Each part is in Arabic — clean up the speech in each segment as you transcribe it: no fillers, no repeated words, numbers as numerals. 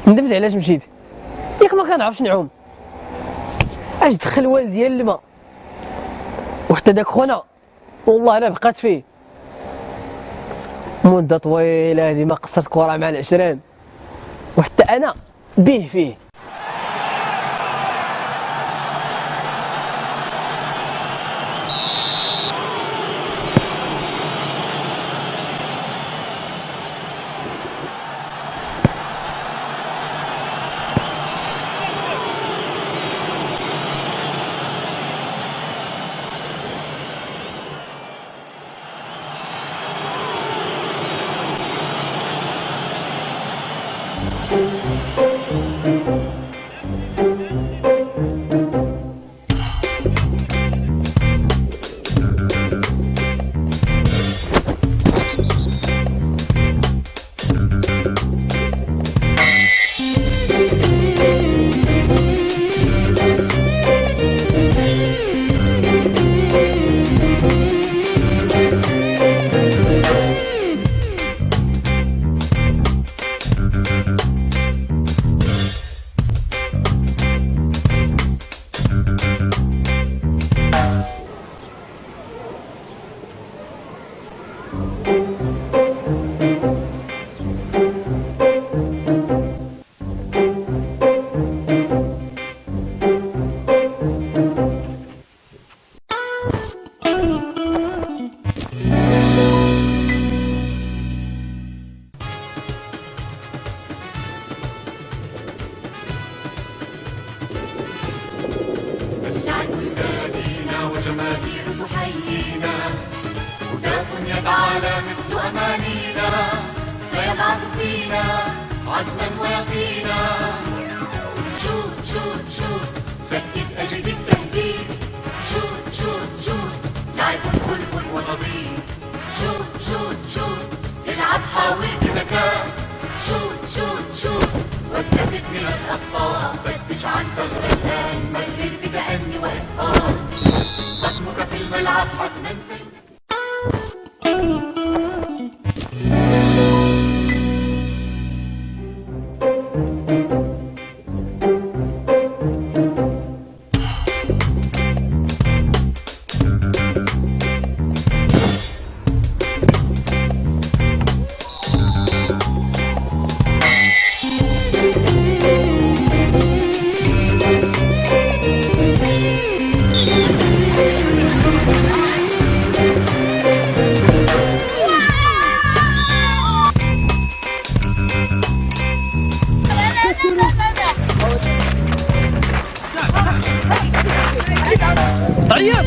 ندمت علاش مشيت، ياك ما كنعرفش نعوم، اش دخل والديا الماء، وحتى داك خونا والله انا بقات فيه مدة طويلة هادي ما قصرت كرة مع العشران، وحتى انا به فيه. وجماهير تحيينا، هداة يدعى لا مثل أمانينا، فيبعث فينا عزما ويقينا. شوت شوت شوت سدد أجد التهديد، شوت شوت شوت لعب خلق ونظيف. شوت شوت شوت العب حاول بذكاء، شوت شوت شوت واستفد من الأخطاء. فتش عن ثغر الآن، مرر بتأني وإتقان، خصمك في الملعب حتما سيء. عيط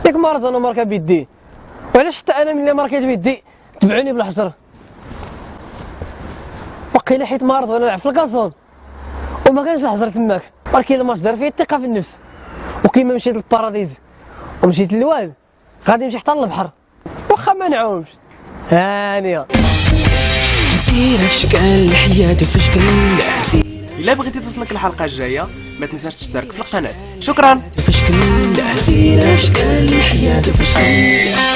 ياك مرض انا مركب بيدي، وعلاش حتى انا ملي مركبت بيدي تبعوني بالحجر؟ وقيلا حيت مرض وانا نلعب في الكازون وما كانش الحجر تماك، ولكن الماتش دار فيه الثقه في النفس. وكيما مشيت للباراديز ومشيت للواد غادي نمشي حتى للبحر واخا ما نعومش. هانيه جزيرة في شكل الحياة في شكل. إلا بغيتي توصلك الحلقة الجاية ما تنساش تشترك في القناة. شكرا. في شكل جزيرة في شكل الحياة في شكل.